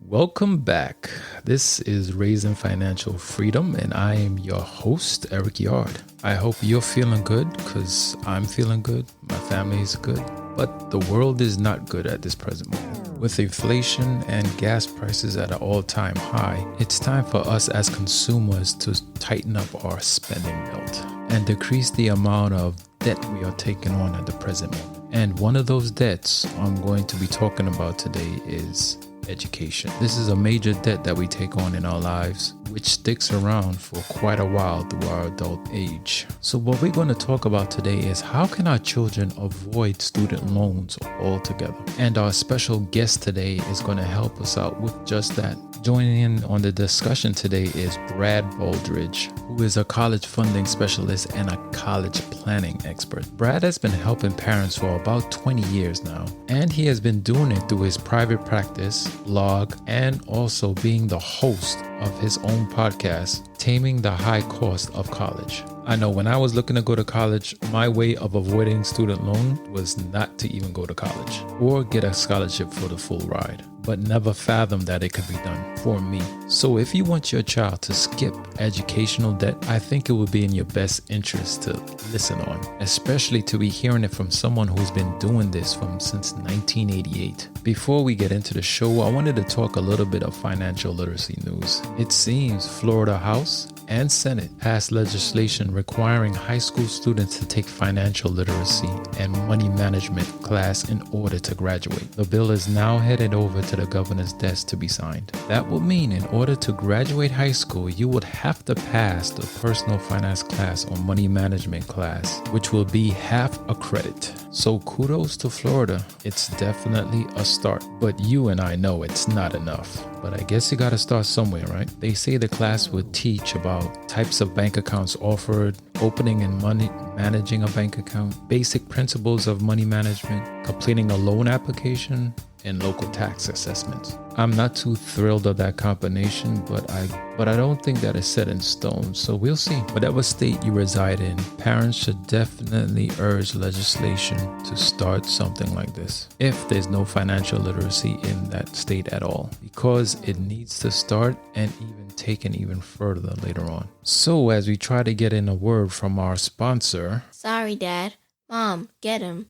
Welcome back. This is Raising Financial Freedom, and I am your host, Eric Yard. I hope you're feeling good because I'm feeling good. My family is good, but the world is not good at this present moment. With inflation and gas prices at an all-time high, it's time for us as consumers to tighten up our spending belt and decrease the amount of debt we are taking on at the present moment. And one of those debts I'm going to be talking about today is education. This is a major debt that we take on in our lives, which sticks around for quite a while through our adult age. So what we're going to talk about today is how can our children avoid student loans altogether? And our special guest today is going to help us out with just that. Joining in on the discussion today is Brad Baldridge, who is a college funding specialist and a college planning expert. Brad has been helping parents for about 20 years now, and he has been doing it through his private practice, blog, and also being the host of his own podcast, Taming the High Cost of College. I know when I was looking to go to college, my way of avoiding student loan was not to even go to college or get a scholarship for the full ride, but never fathomed that it could be done for me. So if you want your child to skip educational debt, I think it would be in your best interest to listen on, especially to be hearing it from someone who's been doing this since 1988. Before we get into the show, I wanted to talk a little bit of financial literacy news. It seems Florida House and Senate passed legislation requiring high school students to take financial literacy and money management class in order to graduate. The bill is now headed over to the governor's desk to be signed. That would mean in order to graduate high school, you would have to pass the personal finance class or money management class, which will be half a credit. So kudos to Florida. It's definitely a start, but you and I know it's not enough. But I guess you gotta start somewhere, right? They say the class would teach about types of bank accounts offered, opening and money managing a bank account, basic principles of money management, completing a loan application, and local tax assessments. I'm not too thrilled of that combination, but I don't think that is set in stone, so we'll see. Whatever state you reside in, parents should definitely urge legislation to start something like this if there's no financial literacy in that state at all, because it needs to start and even taken even further later on. So as we try to get in a word from our sponsor. Sorry, Dad. Mom, get him.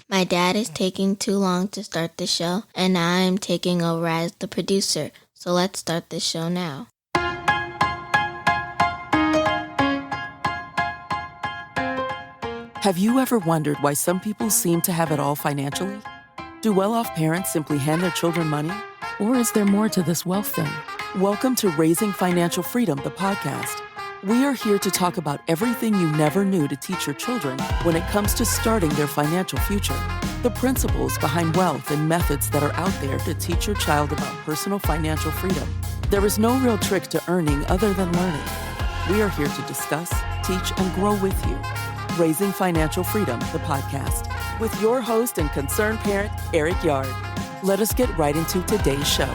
My dad is taking too long to start the show, and I'm taking over as the producer. So let's start the show now. Have you ever wondered why some people seem to have it all financially? Do well-off parents simply hand their children money? Or is there more to this wealth thing? Welcome to Raising Financial Freedom, the podcast. We are here to talk about everything you never knew to teach your children when it comes to starting their financial future. The principles behind wealth and methods that are out there to teach your child about personal financial freedom. There is no real trick to earning other than learning. We are here to discuss, teach, and grow with you. Raising Financial Freedom, the podcast, with your host and concerned parent, Eric Yard. Let us get right into today's show.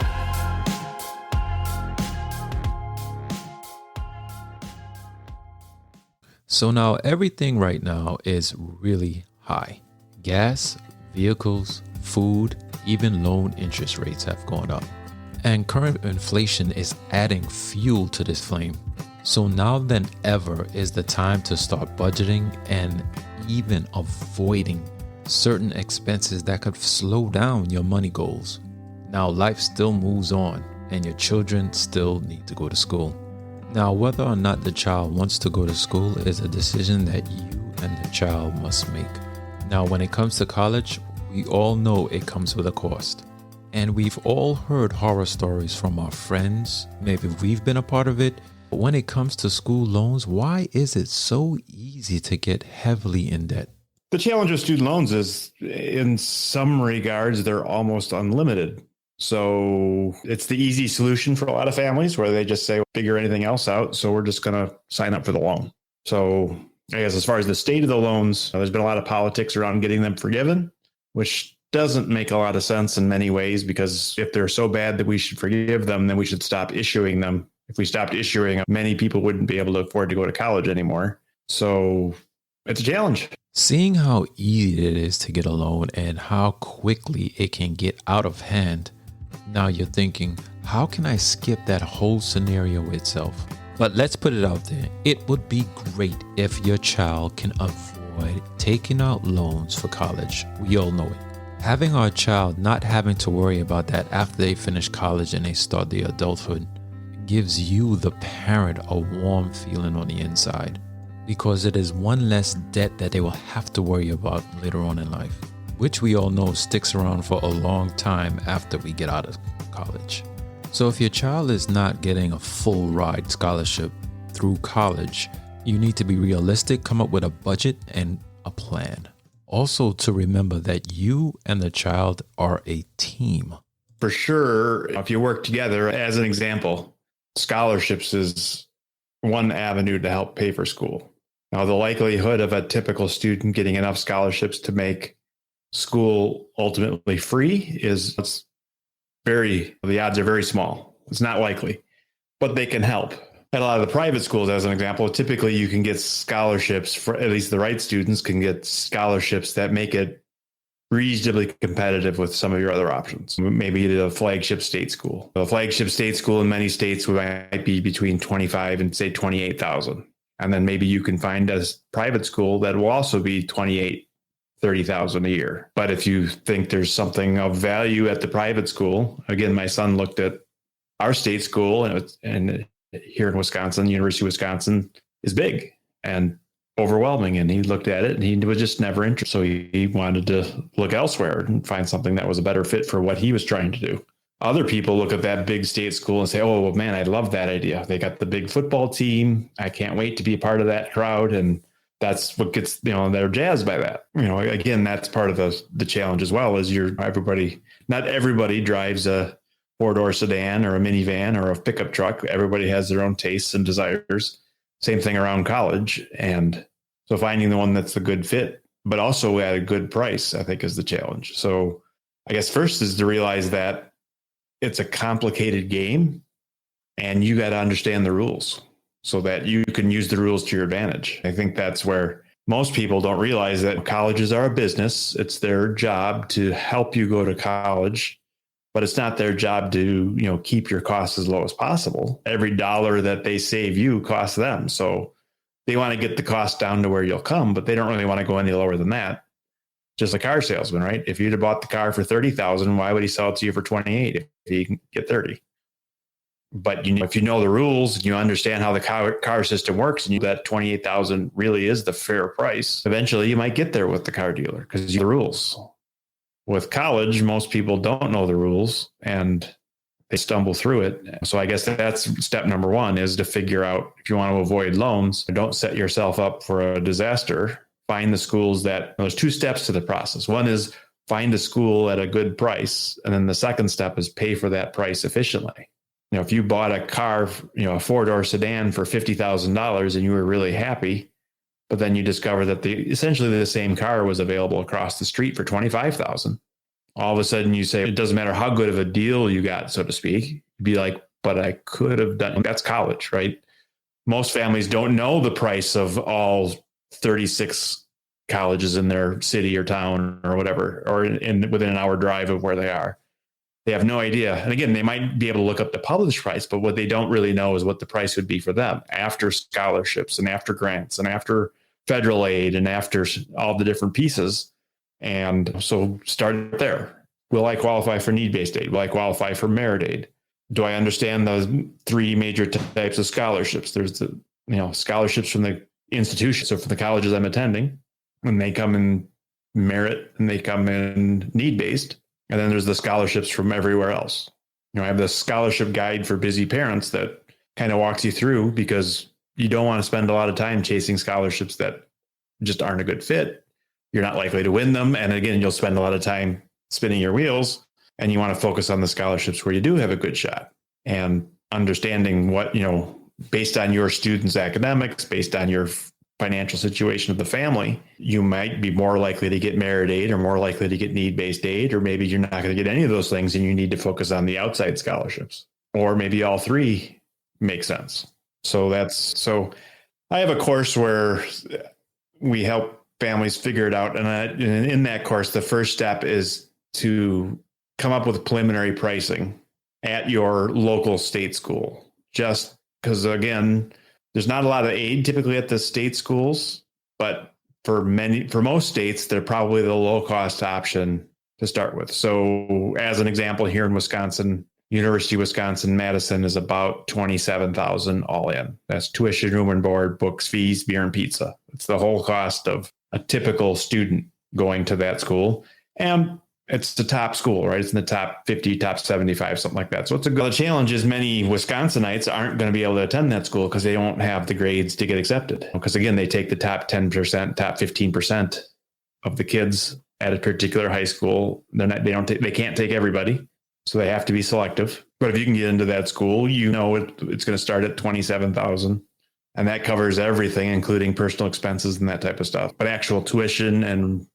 So now everything right now is really high. Gas, vehicles, food, even loan interest rates have gone up. And current inflation is adding fuel to this flame. So now than ever is the time to start budgeting and even avoiding certain expenses that could slow down your money goals. Now life still moves on and your children still need to go to school. Now, whether or not the child wants to go to school is a decision that you and the child must make. Now, when it comes to college, we all know it comes with a cost. And we've all heard horror stories from our friends. Maybe we've been a part of it. But when it comes to school loans, why is it so easy to get heavily in debt? The challenge with student loans is, in some regards, they're almost unlimited. So it's the easy solution for a lot of families where they just say, figure anything else out. So we're just going to sign up for the loan. So I guess as far as the state of the loans, there's been a lot of politics around getting them forgiven, which doesn't make a lot of sense in many ways, because if they're so bad that we should forgive them, then we should stop issuing them If we stopped issuing, many people wouldn't be able to afford to go to college anymore. So it's a challenge. Seeing how easy it is to get a loan and how quickly it can get out of hand, now you're thinking, how can I skip that whole scenario itself? But let's put it out there. It would be great if your child can avoid taking out loans for college. We all know it. Having our child not having to worry about that after they finish college and they start their adulthood gives you, the parent, a warm feeling on the inside, because it is one less debt that they will have to worry about later on in life, which we all know sticks around for a long time after we get out of college. So if your child is not getting a full ride scholarship through college, you need to be realistic, come up with a budget and a plan. Also to remember that you and the child are a team. For sure, if you work together, as an example, scholarships is one avenue to help pay for school. Now, the likelihood of a typical student getting enough scholarships to make school ultimately free the odds are very small. It's not likely, but they can help. At a lot of the private schools, as an example, typically you can get scholarships for, at least the right students can get scholarships that make it reasonably competitive with some of your other options. Maybe the flagship state school. The flagship state school in many states might be between 25 and say 28,000. And then maybe you can find a private school that will also be 28, 30,000 a year. But if you think there's something of value at the private school, again, my son looked at our state school and here in Wisconsin, University of Wisconsin is big and overwhelming. And he looked at it and he was just never interested. So he wanted to look elsewhere and find something that was a better fit for what he was trying to do. Other people look at that big state school and say, oh, well, man, I love that idea. They got the big football team. I can't wait to be a part of that crowd. And that's what gets, they're jazzed by that. Again, that's part of the challenge as well, is not everybody drives a 4-door sedan or a minivan or a pickup truck. Everybody has their own tastes and desires. Same thing around college. And so finding the one that's a good fit, but also at a good price, I think is the challenge. So I guess first is to realize that it's a complicated game and you got to understand the rules so that you can use the rules to your advantage. I think that's where most people don't realize that colleges are a business. It's their job to help you go to college, but it's not their job to, keep your costs as low as possible. Every dollar that they save you costs them. So they want to get the cost down to where you'll come, but they don't really want to go any lower than that. Just a car salesman, right? If you'd have bought the car for 30,000, why would he sell it to you for 28 if he can get 30? But if you know the rules, you understand how the car system works, and that 28,000 really is the fair price. Eventually, you might get there with the car dealer because you know the rules. With college, most people don't know the rules and they stumble through it. So I guess that's step number one, is to figure out, if you want to avoid loans, don't set yourself up for a disaster. Find the schools there's two steps to the process. One is find a school at a good price. And then the second step is pay for that price efficiently. If you bought a car, a 4-door sedan for $50,000 and you were really happy, but then you discover that essentially the same car was available across the street for $25,000. All of a sudden you say, it doesn't matter how good of a deal you got, so to speak. You'd be like, but I could have done, that's college, right? Most families don't know the price of all 36 colleges in their city or town or whatever, or within an hour drive of where they are. They have no idea. And again, they might be able to look up the published price, but what they don't really know is what the price would be for them after scholarships and after grants and after federal aid and after all the different pieces. And so start there. Will I qualify for need-based aid? Will I qualify for merit aid? Do I understand those three major types of scholarships? There's the scholarships from the institution. So for the colleges I'm attending, and they come in merit and they come in need-based. And then there's the scholarships from everywhere else. I have the scholarship guide for busy parents that kind of walks you through, because you don't want to spend a lot of time chasing scholarships that just aren't a good fit. You're not likely to win them. And again, you'll spend a lot of time spinning your wheels, and you want to focus on the scholarships where you do have a good shot, and understanding what, based on your students' academics, based on your financial situation of the family, you might be more likely to get merit aid or more likely to get need-based aid, or maybe you're not going to get any of those things and you need to focus on the outside scholarships, or maybe all three make sense. So I have a course where we help families figure it out. And in that course, the first step is to come up with preliminary pricing at your local state school. Just because, again, there's not a lot of aid typically at the state schools, but for most states, they're probably the low cost option to start with. So as an example, here in Wisconsin, University of Wisconsin-Madison is about $27,000 all in. That's tuition, room and board, books, fees, beer and pizza. It's the whole cost of a typical student going to that school. And it's the top school, right? It's in the top 50, top 75, something like that. So the challenge is many Wisconsinites aren't going to be able to attend that school because they don't have the grades to get accepted. Because again, they take the top 10%, top 15% of the kids at a particular high school. They can't take everybody. So they have to be selective. But if you can get into that school, it's going to start at $27,000. And that covers everything, including personal expenses and that type of stuff. But actual tuition and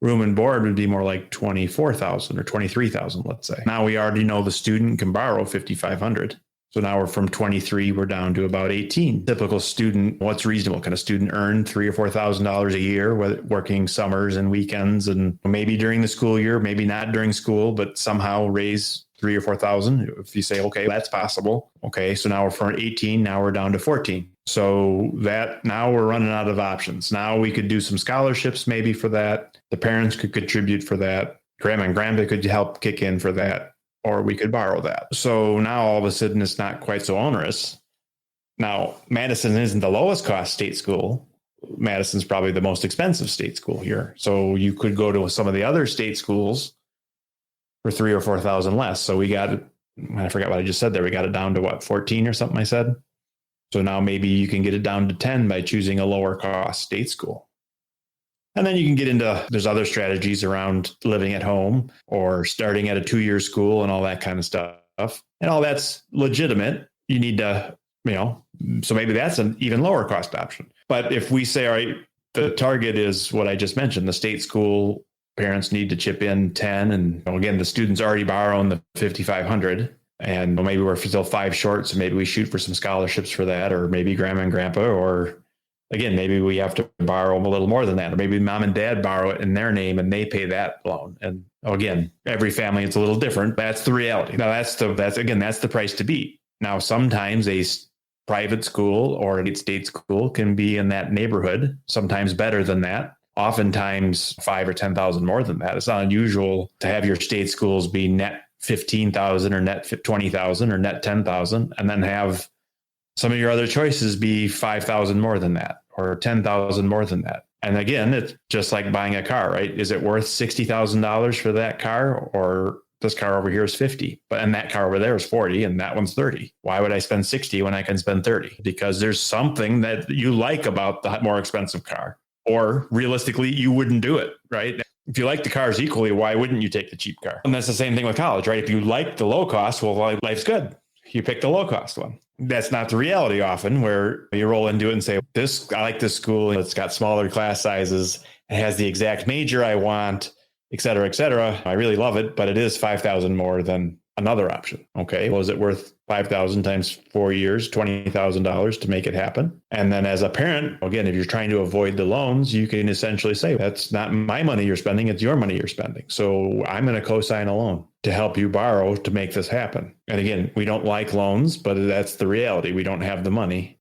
room and board would be more like $24,000 or $23,000, let's say. Now we already know the student can borrow $5,500. So now we're from 23, we're down to about 18. Typical student, what's reasonable? Can a student earn $3,000 or $4,000 a year, working summers and weekends, and maybe during the school year, maybe not during school, but somehow raise $3,000 or $4,000? If you say, okay, that's possible. Okay, so now we're from 18, now we're down to 14. So now we're running out of options. Now we could do some scholarships maybe for that. The parents could contribute for that. Grandma and grandpa could help kick in for that. Or we could borrow that. So now all of a sudden it's not quite so onerous. Now, Madison isn't the lowest cost state school. Madison's probably the most expensive state school here. So you could go to some of the other state schools for $3,000 or $4,000 less. So I forgot what I just said there. We got it down to 14 or something I said. So now maybe you can get it down to 10 by choosing a lower cost state school. And then you can get into, there's other strategies around living at home or starting at a 2-year school and all that kind of stuff. And all that's legitimate. You need to, so maybe that's an even lower cost option. But if we say, all right, the target is what I just mentioned, the state school parents need to chip in 10. And again, the student's already borrowing the $5,500. And maybe we're still 5 short. So maybe we shoot for some scholarships for that, or maybe grandma and grandpa, or again, maybe we have to borrow them a little more than that, or maybe mom and dad borrow it in their name and they pay that loan. And again, every family is a little different. That's the reality. Now that's the price to beat. Now, sometimes a private school or a state school can be in that neighborhood, sometimes better than that. Oftentimes $5,000 or $10,000 more than that. It's not unusual to have your state schools be net $15,000 or net $20,000 or net $10,000, and then have some of your other choices be $5,000 more than that or $10,000 more than that. And again, it's just like buying a car, right? Is it worth $60,000 for that car, or this car over here is 50, and that car over there is 40 and that one's 30? Why would I spend 60 when I can spend 30? Because there's something that you like about the more expensive car, or realistically, you wouldn't do it, right? If you like the cars equally, why wouldn't you take the cheap car? And that's the same thing with college, right? If you like the low cost, well, life's good. You pick the low cost one. That's not the reality often, where you roll into it and say, I like this school. It's got smaller class sizes. It has the exact major I want, et cetera, et cetera. I really love it, but it is $5,000 more than another option. Okay. Well, is it worth $5,000 times 4 years, $20,000 to make it happen? And then as a parent, again, if you're trying to avoid the loans, you can essentially say, that's not my money you're spending, it's your money you're spending. So I'm going to co-sign a loan to help you borrow to make this happen. And again, we don't like loans, but that's the reality. We don't have the money.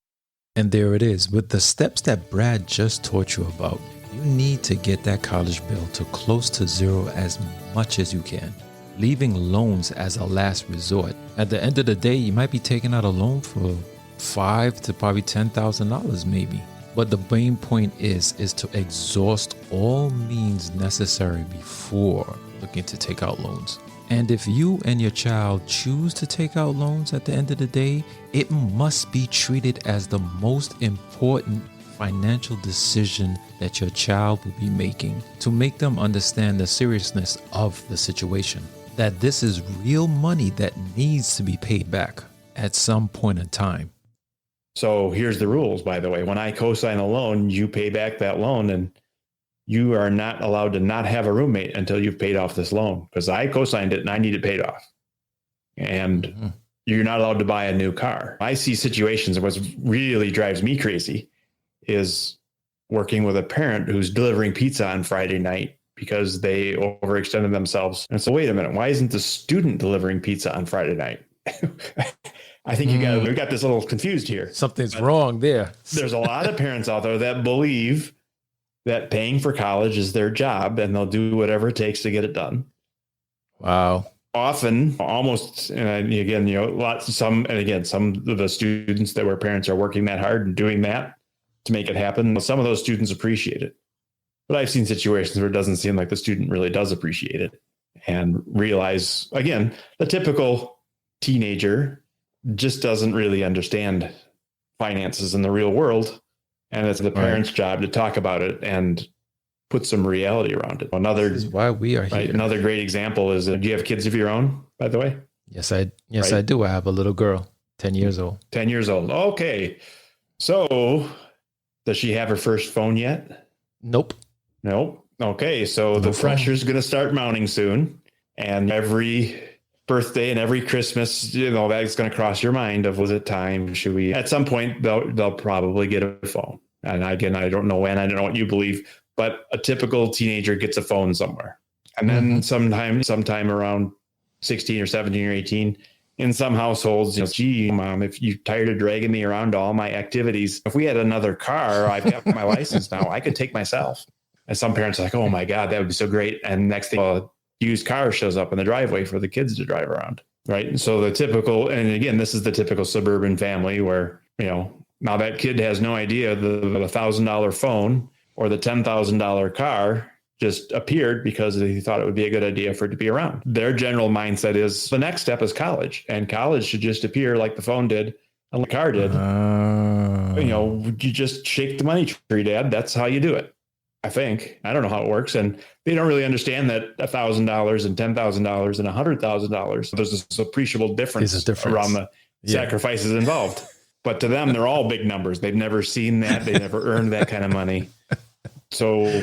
And there it is. With the steps that Brad just taught you about, you need to get that college bill to close to zero as much as you can, leaving loans as a last resort. At the end of the day, you might be taking out a loan for $5,000 to probably $10,000 maybe. But the main point is to exhaust all means necessary before looking to take out loans. And if you and your child choose to take out loans at the end of the day, it must be treated as the most important financial decision that your child will be making, to make them understand the seriousness of the situation, that this is real money that needs to be paid back at some point in time. So here's the rules, by the way. When I co-sign a loan, you pay back that loan, and you are not allowed to not have a roommate until you've paid off this loan, because I co-signed it and I need it paid off. And you're not allowed to buy a new car. I see situations, and what really drives me crazy is working with a parent who's delivering pizza on Friday night because they overextended themselves. And so, wait a minute, why isn't the student delivering pizza on Friday night? I think we got this a little confused here. Something's wrong there. There's a lot of parents out there that believe that paying for college is their job and they'll do whatever it takes to get it done. Wow. Often, almost, and again, some of the students that where parents are working that hard and doing that to make it happen, some of those students appreciate it. But I've seen situations where it doesn't seem like the student really does appreciate it and realize, again, the typical teenager just doesn't really understand finances in the real world. And it's the parents' job to talk about it and put some reality around it. This is why we are here. Another great example is, do you have kids of your own, by the way? Yes, I do. I have a little girl, 10 years old. 10 years old. Okay. So does she have her first phone yet? Nope. Okay. So the pressure's going to start mounting soon. And every birthday and every Christmas, that's going to cross your mind of, was it time? Should we, at some point they'll probably get a phone. And again, I don't know when, I don't know what you believe, but a typical teenager gets a phone somewhere. And then sometime around 16 or 17 or 18, in some households, gee, Mom, if you're tired of dragging me around to all my activities, if we had another car, I've got my license now, I could take myself. And some parents are like, oh my God, that would be so great. And next thing, a used car shows up in the driveway for the kids to drive around. Right. And so and again, this is the typical suburban family where, now that kid has no idea the $1,000 phone or the $10,000 car just appeared because he thought it would be a good idea for it to be around. Their general mindset is the next step is college, and college should just appear like the phone did and the car did. You just shake the money tree, Dad. That's how you do it. I think. I don't know how it works. And they don't really understand that $1,000 and $10,000 and $100,000, there's this appreciable difference around the sacrifices involved. But to them, they're all big numbers. They've never seen that. They never earned that kind of money. So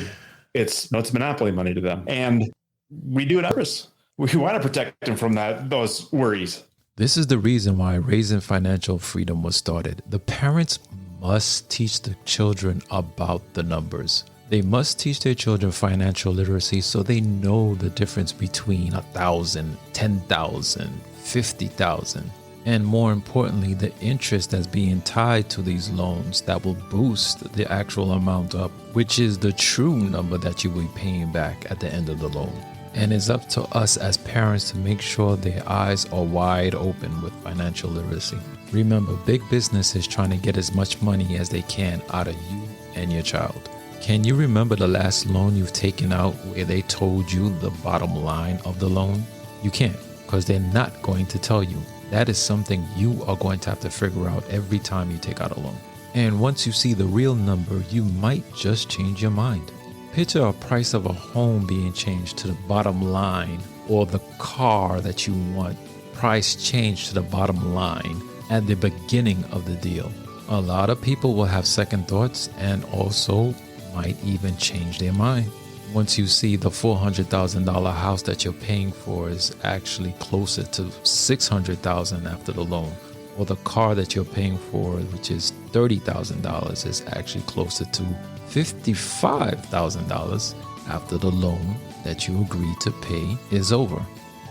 it's monopoly money to them. And we do it on purpose. We want to protect them from those worries. This is the reason why Raising Financial Freedom was started. The parents must teach the children about the numbers. They must teach their children financial literacy so they know the difference between 1,000, 10,000, 50,000. And more importantly, the interest that's being tied to these loans that will boost the actual amount up, which is the true number that you will be paying back at the end of the loan. And it's up to us as parents to make sure their eyes are wide open with financial literacy. Remember, big business is trying to get as much money as they can out of you and your child. Can you remember the last loan you've taken out where they told you the bottom line of the loan? You can't, because they're not going to tell you. That is something you are going to have to figure out every time you take out a loan. And once you see the real number, you might just change your mind. Picture a price of a home being changed to the bottom line, or the car that you want, price changed to the bottom line at the beginning of the deal. A lot of people will have second thoughts and also might even change their mind. Once you see the $400,000 house that you're paying for is actually closer to $600,000 after the loan, or the car that you're paying for, which is $30,000, is actually closer to $55,000 after the loan that you agreed to pay is over.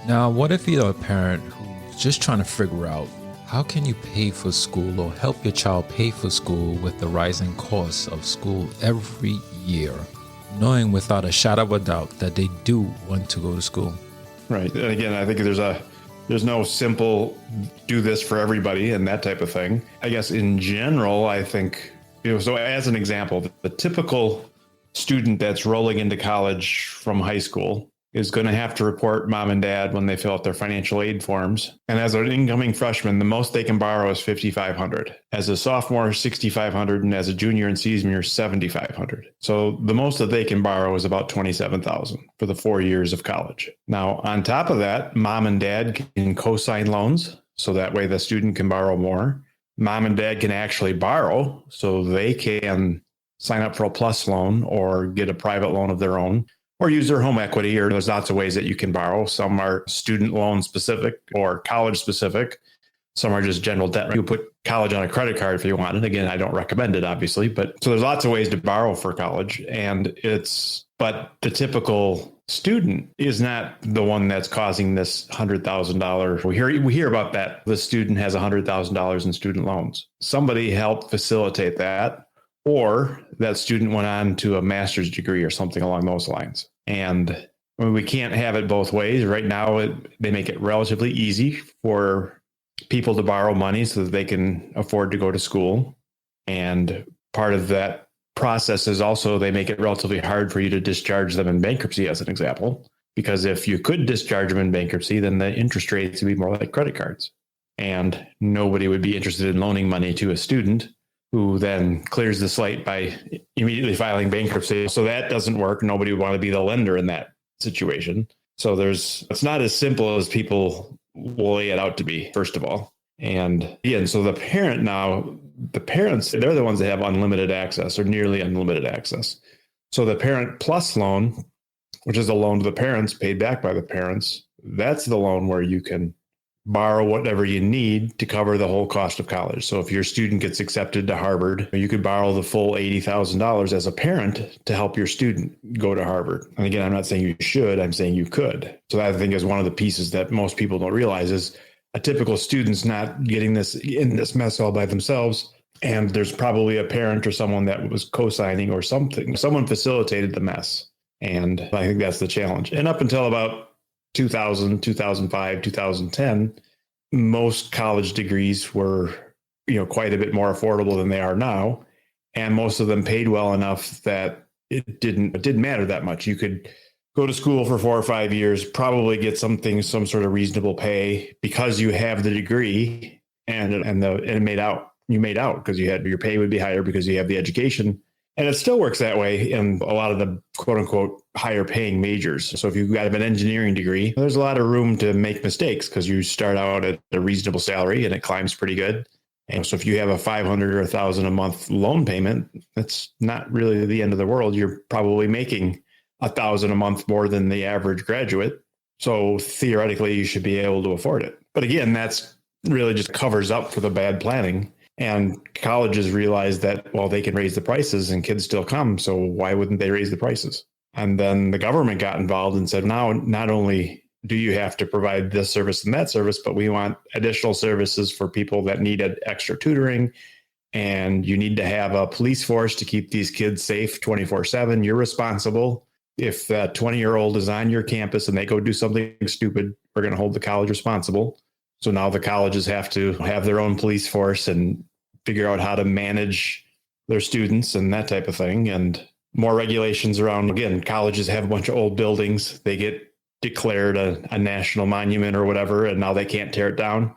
Now, what if you're a parent who's just trying to figure out how can you pay for school or help your child pay for school with the rising costs of school every year, knowing without a shadow of a doubt that they do want to go to school? Right. And again, I think there's no simple do this for everybody and that type of thing. I guess in general, I think, so as an example, the typical student that's rolling into college from high school is going to have to report mom and dad when they fill out their financial aid forms. And as an incoming freshman, the most they can borrow is $5,500. As a sophomore, $6,500, and as a junior and senior, $7,500. So the most that they can borrow is about $27,000 for the 4 years of college. Now, on top of that, mom and dad can co-sign loans, so that way the student can borrow more. Mom and dad can actually borrow, so they can sign up for a PLUS loan or get a private loan of their own, or use their home equity, or there's lots of ways that you can borrow. Some are student loan specific or college specific. Some are just general debt. You put college on a credit card if you want it. Again, I don't recommend it, obviously, but so there's lots of ways to borrow for college. But the typical student is not the one that's causing this $100,000. We hear about that. The student has $100,000 in student loans. Somebody helped facilitate that, or that student went on to a master's degree or something along those lines. And we can't have it both ways. Right now, they make it relatively easy for people to borrow money so that they can afford to go to school. And part of that process is also they make it relatively hard for you to discharge them in bankruptcy, as an example, because if you could discharge them in bankruptcy, then the interest rates would be more like credit cards. And nobody would be interested in loaning money to a student who then clears the slate by immediately filing bankruptcy. So that doesn't work. Nobody would want to be the lender in that situation. So it's not as simple as people will lay it out to be, first of all. And so the parents, they're the ones that have unlimited access or nearly unlimited access. So the Parent Plus loan, which is a loan to the parents paid back by the parents, that's the loan where you can borrow whatever you need to cover the whole cost of college. So if your student gets accepted to Harvard, you could borrow the full $80,000 as a parent to help your student go to Harvard. And again, I'm not saying you should, I'm saying you could. So that, I think, is one of the pieces that most people don't realize is a typical student's not getting this in this mess all by themselves. And there's probably a parent or someone that was co-signing or something. Someone facilitated the mess. And I think that's the challenge. And up until about 2000, 2005, 2010, most college degrees were, quite a bit more affordable than they are now. And most of them paid well enough that it didn't matter that much. You could go to school for 4 or 5 years, probably get some sort of reasonable pay because you have the degree and it made out. You made out because your pay would be higher because you have the education. And it still works that way in a lot of the quote unquote higher paying majors. So if you've got an engineering degree, there's a lot of room to make mistakes because you start out at a reasonable salary and it climbs pretty good. And so if you have a $500 or $1,000 a month loan payment, that's not really the end of the world. You're probably making $1,000 a month more than the average graduate. So theoretically, you should be able to afford it. But again, that's really just covers up for the bad planning. And colleges realize that, well, they can raise the prices and kids still come. So why wouldn't they raise the prices? And then the government got involved and said, now, not only do you have to provide this service and that service, but we want additional services for people that needed extra tutoring. And you need to have a police force to keep these kids safe 24/7. You're responsible. If a 20-year-old is on your campus and they go do something stupid, we're going to hold the college responsible. So now the colleges have to have their own police force and figure out how to manage their students and that type of thing. And more regulations around, again, colleges have a bunch of old buildings. They get declared a national monument or whatever, and now they can't tear it down.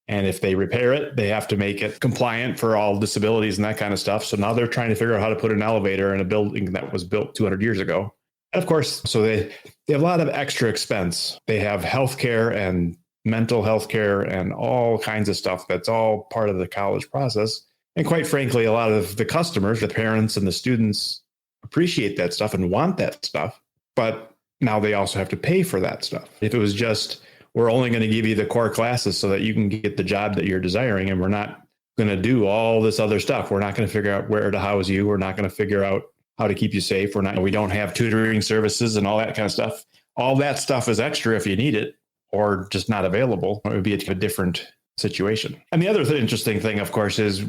And if they repair it, they have to make it compliant for all disabilities and that kind of stuff. So now they're trying to figure out how to put an elevator in a building that was built 200 years ago. And of course, so they have a lot of extra expense. They have healthcare and mental health care and all kinds of stuff. That's all part of the college process. And quite frankly, a lot of the customers, the parents and the students, appreciate that stuff and want that stuff. But now they also have to pay for that stuff. If it was just, we're only going to give you the core classes so that you can get the job that you're desiring, and we're not going to do all this other stuff. We're not going to figure out where to house you. We're not going to figure out how to keep you safe. We don't have tutoring services and all that kind of stuff. All that stuff is extra if you need it, or just not available. It would be a different situation. And the other interesting thing, of course, is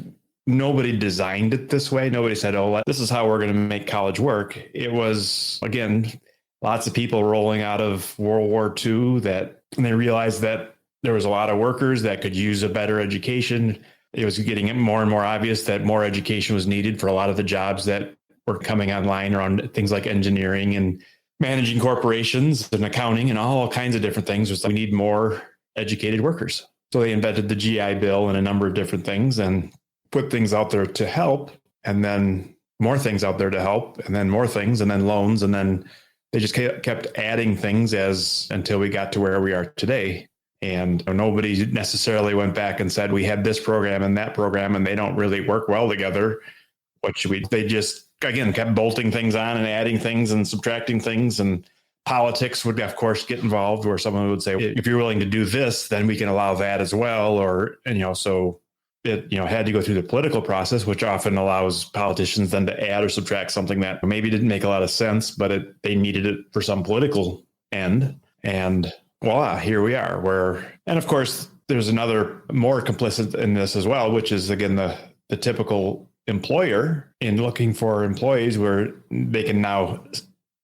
nobody designed it this way. Nobody said, oh, this is how we're going to make college work. It was, again, lots of people rolling out of World War II and they realized that there was a lot of workers that could use a better education. It was getting more and more obvious that more education was needed for a lot of the jobs that were coming online around things like engineering and managing corporations and accounting and all kinds of different things. Was we need more educated workers. So they invented the GI Bill and a number of different things and put things out there to help, and then more things out there to help, and then more things, and then loans. And then they just kept adding things until we got to where we are today. And nobody necessarily went back and said, we had this program and that program, and they don't really work well together. What should we? They just, again, kept bolting things on and adding things and subtracting things. And Politics would, of course, get involved, where someone would say, if you're willing to do this, then we can allow that as well. Or, so it, had to go through the political process, which often allows politicians then to add or subtract something that maybe didn't make a lot of sense, but they needed it for some political end. And voila, here we are. And of course, there's another more complicit in this as well, which is, again, the typical employer in looking for employees, where they can now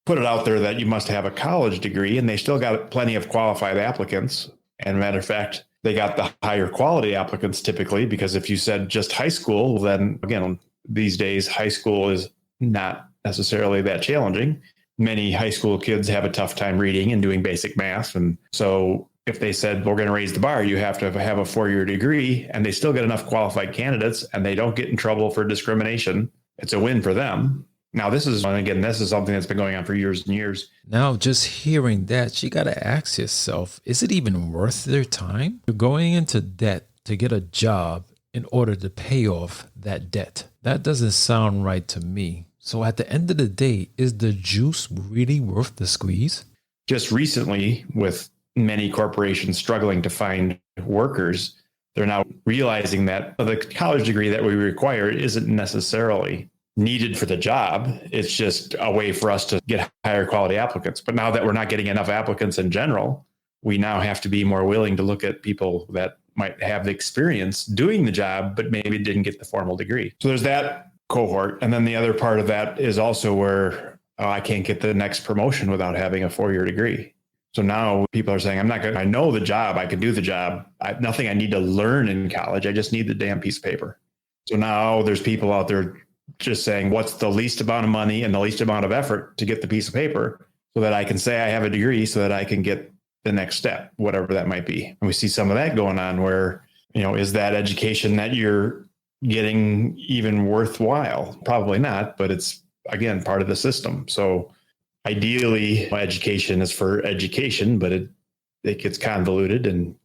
put it out there that you must have a college degree, and they still got plenty of qualified applicants. And matter of fact, they got the higher quality applicants typically, because if you said just high school, then again, these days, high school is not necessarily that challenging. Many high school kids have a tough time reading and doing basic math. And so if they said, we're going to raise the bar, you have to have a 4-year degree, and they still get enough qualified candidates and they don't get in trouble for discrimination, it's a win for them. Now, this is something that's been going on for years and years. Now, just hearing that, you got to ask yourself, is it even worth their time? You're going into debt to get a job in order to pay off that debt. That doesn't sound right to me. So at the end of the day, is the juice really worth the squeeze? Just recently, with many corporations struggling to find workers, they're now realizing that the college degree that we require isn't necessarily needed for the job. It's just a way for us to get higher quality applicants. But now that we're not getting enough applicants in general, we now have to be more willing to look at people that might have the experience doing the job, but maybe didn't get the formal degree. So there's that cohort. And then the other part of that is also where I can't get the next promotion without having a 4-year degree. So now people are saying, I know the job, I can do the job. Nothing I need to learn in college. I just need the damn piece of paper. So now there's people out there just saying, what's the least amount of money and the least amount of effort to get the piece of paper so that I can say I have a degree so that I can get the next step, whatever that might be. And we see some of that going on where, is that education that you're getting even worthwhile? Probably not, but it's, again, part of the system. So ideally, education is for education, but it gets convoluted and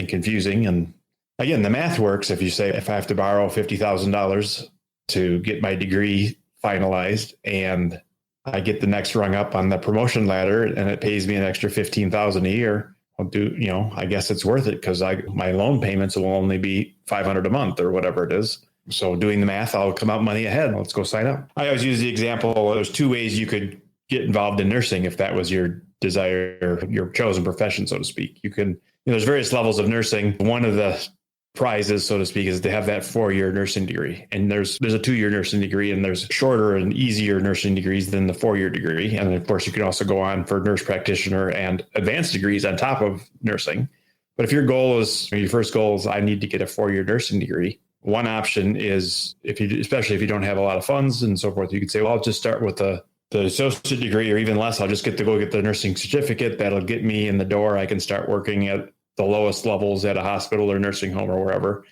confusing. And again, the math works. If you say, if I have to borrow $50,000 to get my degree finalized and I get the next rung up on the promotion ladder and it pays me an extra $15,000 a year, I guess it's worth it, because my loan payments will only be $500 a month or whatever it is. So doing the math, I'll come out money ahead. Let's go sign up. I always use the example, there's 2 ways you could get involved in nursing if that was your desire, your chosen profession, so to speak. You can, there's various levels of nursing. One of the prizes, so to speak, is to have that 4-year nursing degree. And there's a 2-year nursing degree, and there's shorter and easier nursing degrees than the 4-year degree. And of course, you can also go on for nurse practitioner and advanced degrees on top of nursing. But if your first goal is, I need to get a 4-year nursing degree, one option is, especially if you don't have a lot of funds and so forth, you could say, well, I'll just start with the associate degree, or even less. I'll just get the nursing certificate. That'll get me in the door. I can start working at the lowest levels at a hospital or nursing home or wherever.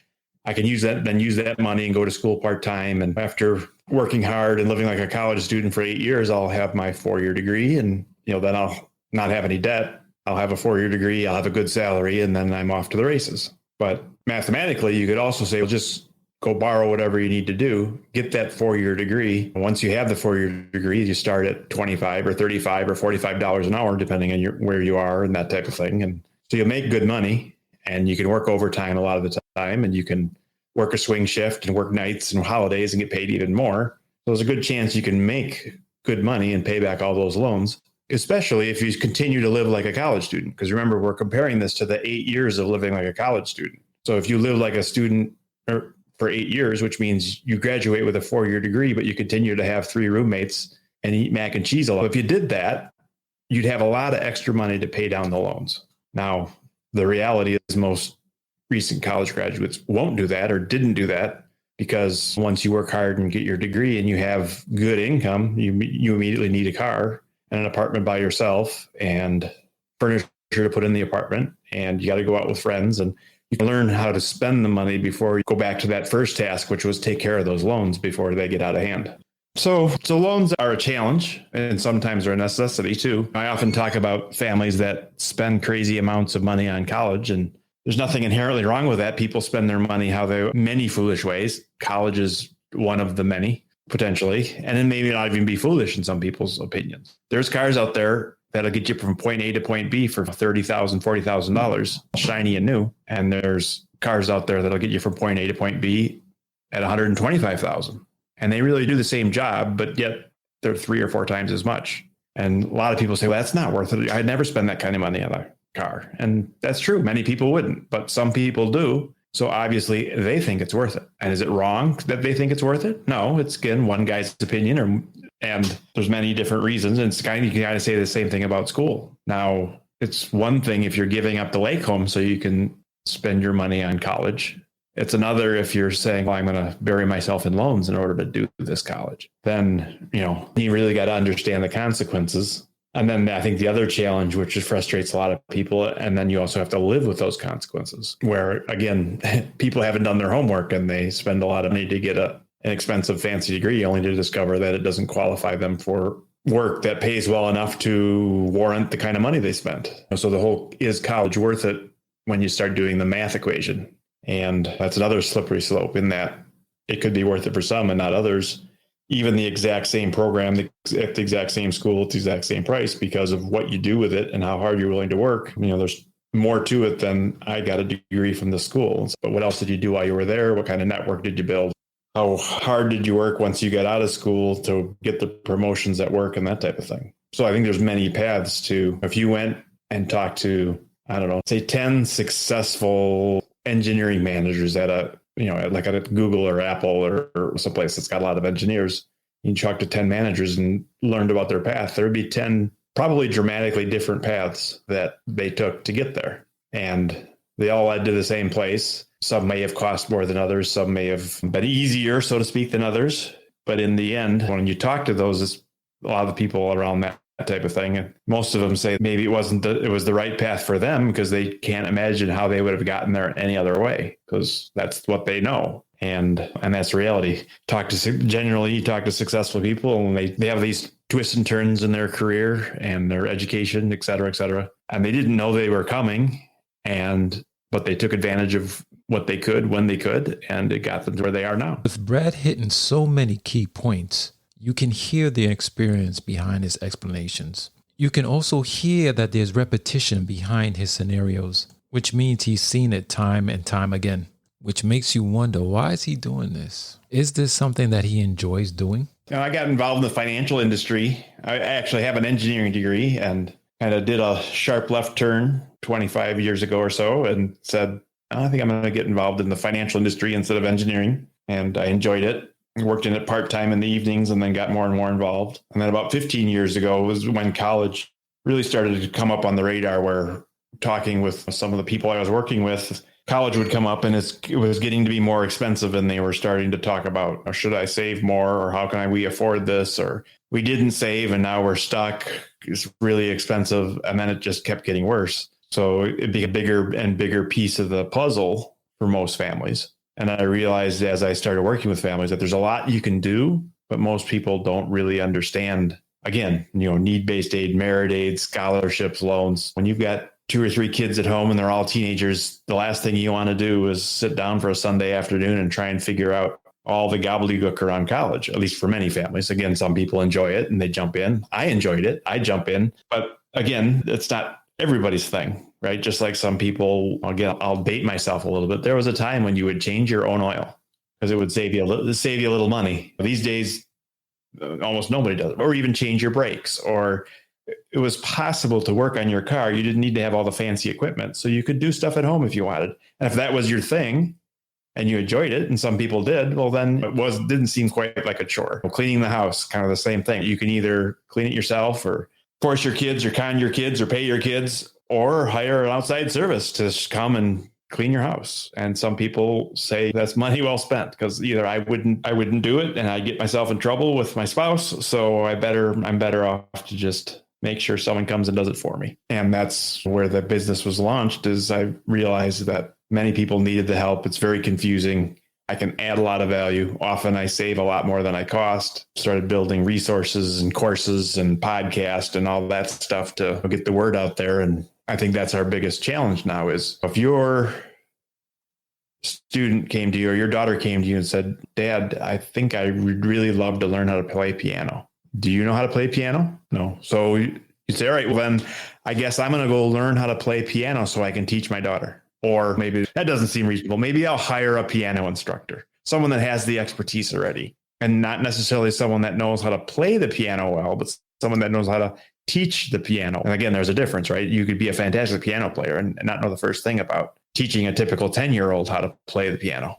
I can use that money and go to school part-time. And after working hard and living like a college student for 8 years, I'll have my 4-year degree, and, then I'll not have any debt. I'll have a 4-year degree. I'll have a good salary, and then I'm off to the races. But mathematically, you could also say, well, just go borrow whatever you need to do, get that 4-year degree. Once you have the 4-year degree, you start at $25 or $35 or $45 an hour, depending on where you are and that type of thing. And so you'll make good money, and you can work overtime a lot of the time, and you can work a swing shift and work nights and holidays and get paid even more. So there's a good chance you can make good money and pay back all those loans, especially if you continue to live like a college student. Because remember, we're comparing this to the 8 years of living like a college student. So if you live like a student for 8 years, which means you graduate with a 4-year degree, but you continue to have 3 roommates and eat mac and cheese a lot. If you did that, you'd have a lot of extra money to pay down the loans. Now, the reality is most recent college graduates won't do that or didn't do that, because once you work hard and get your degree and you have good income, you immediately need a car and an apartment by yourself and furniture to put in the apartment. And you got to go out with friends, and you can learn how to spend the money before you go back to that first task, which was take care of those loans before they get out of hand. So loans are a challenge, and sometimes they're a necessity too. I often talk about families that spend crazy amounts of money on college, and there's nothing inherently wrong with that. People spend their money many foolish ways. College is one of the many, potentially, and then maybe not even be foolish in some people's opinions. There's cars out there that'll get you from point A to point B for $30,000, $40,000, shiny and new. And there's cars out there that'll get you from point A to point B at $125,000. And they really do the same job, but yet they're 3 or 4 times as much. And a lot of people say, well, that's not worth it. I'd never spend that kind of money on a car. And that's true. Many people wouldn't, but some people do. So obviously they think it's worth it. And is it wrong that they think it's worth it? No, it's again, one guy's opinion, and there's many different reasons. And it's you can kind of say the same thing about school. Now, it's one thing if you're giving up the lake home so you can spend your money on college. It's another if you're saying, well, I'm going to bury myself in loans in order to do this college. Then, you really got to understand the consequences. And then I think the other challenge, which frustrates a lot of people, and then you also have to live with those consequences, where, again, people haven't done their homework and they spend a lot of money to get an expensive, fancy degree only to discover that it doesn't qualify them for work that pays well enough to warrant the kind of money they spent. So the whole, is college worth it when you start doing the math equation? And that's another slippery slope in that it could be worth it for some and not others. Even the exact same program at the exact same school at the exact same price because of what you do with it and how hard you're willing to work. There's more to it than I got a degree from the school. But what else did you do while you were there? What kind of network did you build? How hard did you work once you got out of school to get the promotions at work and that type of thing? So I think there's many paths to, if you went and talked to, I don't know, say 10 successful engineering managers at like at Google or Apple or someplace that's got a lot of engineers, you talk to 10 managers and learned about their path, there would be 10 probably dramatically different paths that they took to get there. And they all led to the same place. Some may have cost more than others. Some may have been easier, so to speak, than others. But in the end, when you talk to those, it's a lot of the people around that type of thing. And most of them say maybe it was the right path for them because they can't imagine how they would have gotten there any other way because that's what they know. And that's reality. You talk to successful people and they have these twists and turns in their career and their education, et cetera, et cetera. And they didn't know they were coming, but they took advantage of what they could when they could, and it got them to where they are now. With Brad hitting so many key points, you can hear the experience behind his explanations. You can also hear that there's repetition behind his scenarios, which means he's seen it time and time again, which makes you wonder, why is he doing this? Is this something that he enjoys doing? I got involved in the financial industry. I actually have an engineering degree and kind of did a sharp left turn 25 years ago or so and said, I think I'm going to get involved in the financial industry instead of engineering. And I enjoyed it. Worked in it part-time in the evenings and then got more and more involved. And then about 15 years ago was when college really started to come up on the radar, where talking with some of the people I was working with, college would come up and it was getting to be more expensive. And they were starting to talk about, or should I save more? Or how can we afford this? Or we didn't save and now we're stuck. It's really expensive. And then it just kept getting worse. So it'd be a bigger and bigger piece of the puzzle for most families. And I realized as I started working with families that there's a lot you can do, but most people don't really understand, again, need-based aid, merit aid, scholarships, loans. When you've got 2 or 3 kids at home and they're all teenagers, the last thing you want to do is sit down for a Sunday afternoon and try and figure out all the gobbledygook around college, at least for many families. Again, some people enjoy it and they jump in. I enjoyed it. I jump in. But again, it's not everybody's thing, right? Just like some people, again, I'll date myself a little bit. There was a time when you would change your own oil because it would save you a little money. These days, almost nobody does it. Or even change your brakes. Or it was possible to work on your car. You didn't need to have all the fancy equipment. So you could do stuff at home if you wanted. And if that was your thing and you enjoyed it, and some people did, well, then didn't seem quite like a chore. Cleaning the house, kind of the same thing. You can either clean it yourself or force your kids or con your kids or pay your kids or hire an outside service to come and clean your house. And some people say that's money well spent because either I wouldn't do it and I get myself in trouble with my spouse. So I'm better off to just make sure someone comes and does it for me. And that's where the business was launched, is I realized that many people needed the help. It's very confusing. I can add a lot of value. Often I save a lot more than I cost. Started building resources and courses and podcast and all that stuff to get the word out there. And I think that's our biggest challenge now is if your student came to you or your daughter came to you and said, Dad, I think I would really love to learn how to play piano. Do you know how to play piano? No. So You say, all right, well, then I guess I'm going to go learn how to play piano so I can teach my daughter. Or maybe that doesn't seem reasonable. Maybe I'll hire a piano instructor, someone that has the expertise already, and not necessarily someone that knows how to play the piano well, but someone that knows how to teach the piano. And again, there's a difference, right? You could be a fantastic piano player and not know the first thing about teaching a typical 10-year-old how to play the piano.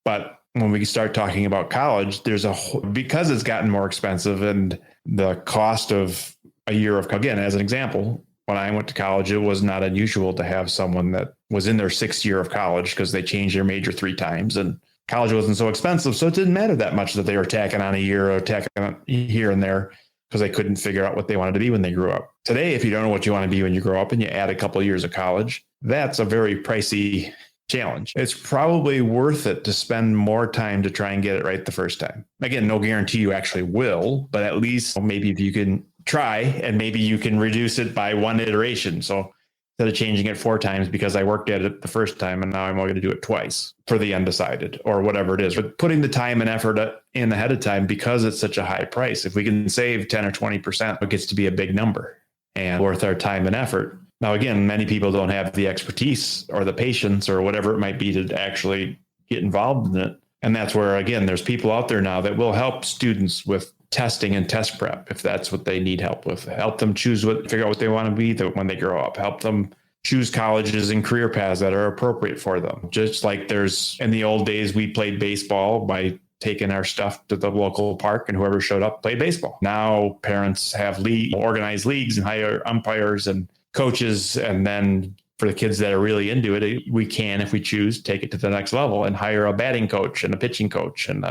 But when we start talking about college, because it's gotten more expensive and the cost of a year of, again, as an example, when I went to college, it was not unusual to have someone that was in their 6th year of college because they changed their major 3 times and college wasn't so expensive. So it didn't matter that much that they were tacking on a year or tacking on here and there because they couldn't figure out what they wanted to be when they grew up. Today, if you don't know what you want to be when you grow up and you add a couple of years of college, that's a very pricey challenge. It's probably worth it to spend more time to try and get it right the first time. Again, no guarantee you actually will, but at least maybe if you can try and maybe you can reduce it by 1 iteration. So instead of changing it 4 times because I worked at it the first time and now I'm only going to do it twice for the undecided or whatever it is. But putting the time and effort in ahead of time because it's such a high price. If we can save 10 or 20%, it gets to be a big number and worth our time and effort. Now, again, many people don't have the expertise or the patience or whatever it might be to actually get involved in it. And that's where, again, there's people out there now that will help students with testing and test prep if that's what they need help with. Help them figure out what they want to be when they grow up. Help them choose colleges and career paths that are appropriate for them. Just like there's in the old days, we played baseball by taking our stuff to the local park and whoever showed up played baseball. Now parents have organized leagues and hire umpires and coaches. And then for the kids that are really into it, we can, if we choose, take it to the next level and hire a batting coach and a pitching coach and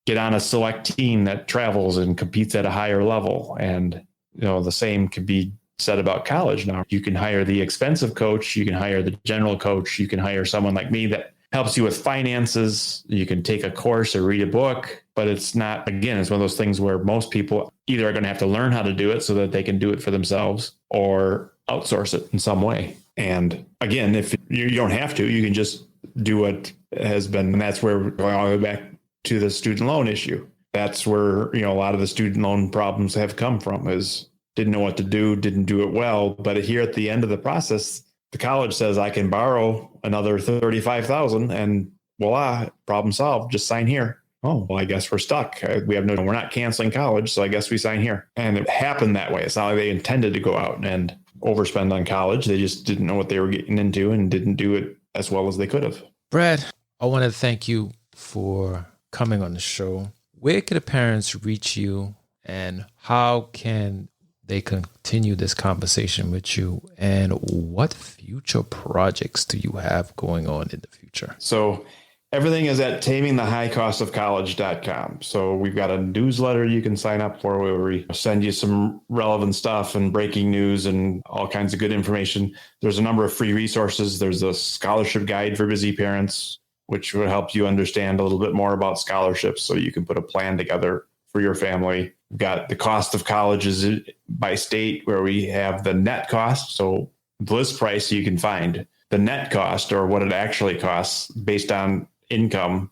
get on a select team that travels and competes at a higher level. And, the same could be said about college now. You can hire the expensive coach. You can hire the general coach. You can hire someone like me that helps you with finances. You can take a course or read a book, but it's not, again, it's one of those things where most people either are going to have to learn how to do it so that they can do it for themselves or outsource it in some way. And again, if you don't have to, you can just do what has been, and that's where we're going all the way back to the student loan issue. That's where, a lot of the student loan problems have come from is didn't know what to do, didn't do it well. But here at the end of the process, the college says I can borrow another $35,000 and voila, problem solved. Just sign here. Oh, well, I guess we're stuck. We're not canceling college. So I guess we sign here. And it happened that way. It's not like they intended to go out and overspend on college. They just didn't know what they were getting into and didn't do it as well as they could have. Brad, I want to thank you for coming on the show. Where can the parents reach you and how can they continue this conversation with you? And what future projects do you have going on in the future? So everything is at tamingthehighcostofcollege.com. So we've got a newsletter you can sign up for where we send you some relevant stuff and breaking news and all kinds of good information. There's a number of free resources. There's a scholarship guide for busy parents, which will help you understand a little bit more about scholarships so you can put a plan together for your family. We've got the cost of colleges by state where we have the net cost. So the list price you can find the net cost or what it actually costs based on income.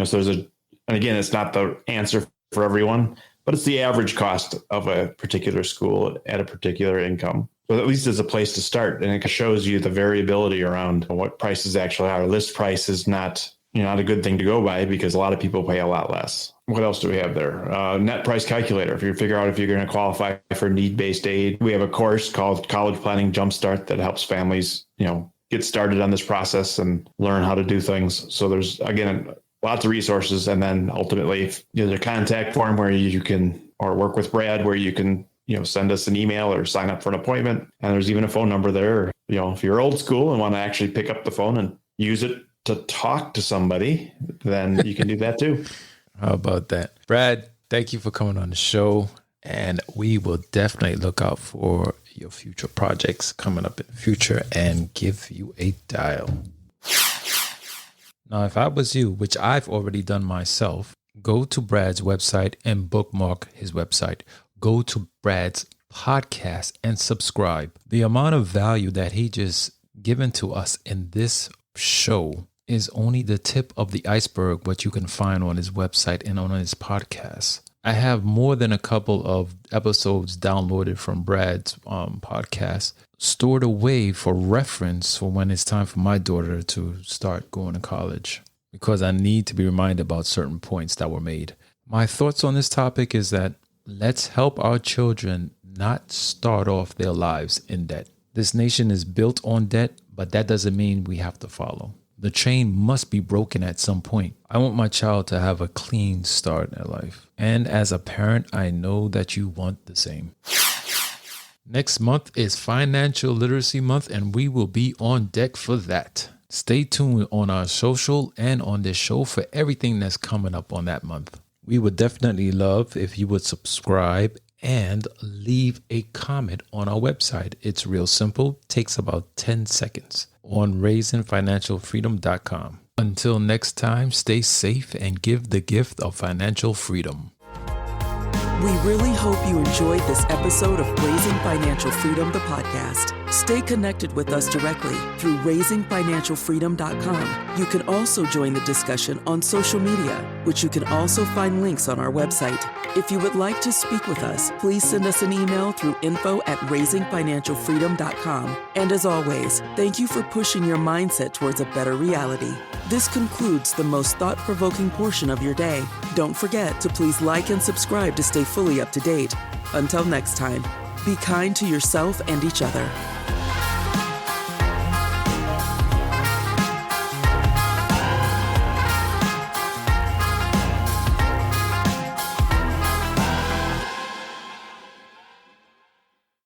So and again, it's not the answer for everyone, but it's the average cost of a particular school at a particular income. So at least it's a place to start. And it shows you the variability around what prices actually are. List price is not a good thing to go by because a lot of people pay a lot less. What else do we have there? Net price calculator. If you figure out if you're going to qualify for need-based aid, we have a course called College Planning Jumpstart that helps families, get started on this process and learn how to do things. So there's, again, lots of resources. And then ultimately, there's a contact form where you can, or work with Brad, where you can, send us an email or sign up for an appointment. And there's even a phone number there. If you're old school and want to actually pick up the phone and use it to talk to somebody, then you can do that too. How about that? Brad, thank you for coming on the show. And we will definitely look out for your future projects coming up in the future and give you a dial. Now, if I was you, which I've already done myself, go to Brad's website and bookmark his website. Go to Brad's podcast and subscribe. The amount of value that he just given to us in this show is only the tip of the iceberg, what you can find on his website and on his podcast. I have more than a couple of episodes downloaded from Brad's podcast stored away for reference for when it's time for my daughter to start going to college, because I need to be reminded about certain points that were made. My thoughts on this topic is that let's help our children not start off their lives in debt. This nation is built on debt, but that doesn't mean we have to follow. The chain must be broken at some point. I want my child to have a clean start in life. And as a parent, I know that you want the same. Next month is Financial Literacy Month, and we will be on deck for that. Stay tuned on our social and on this show for everything that's coming up on that month. We would definitely love if you would subscribe and leave a comment on our website. It's real simple, takes about 10 seconds on raisingfinancialfreedom.com. Until next time, stay safe and give the gift of financial freedom. We really hope you enjoyed this episode of Raising Financial Freedom, the podcast. Stay connected with us directly through raisingfinancialfreedom.com. You can also join the discussion on social media, which you can also find links on our website. If you would like to speak with us, please send us an email through info@raisingfinancialfreedom.com. And as always, thank you for pushing your mindset towards a better reality. This concludes the most thought-provoking portion of your day. Don't forget to please like and subscribe to stay fully up to date. Until next time, be kind to yourself and each other.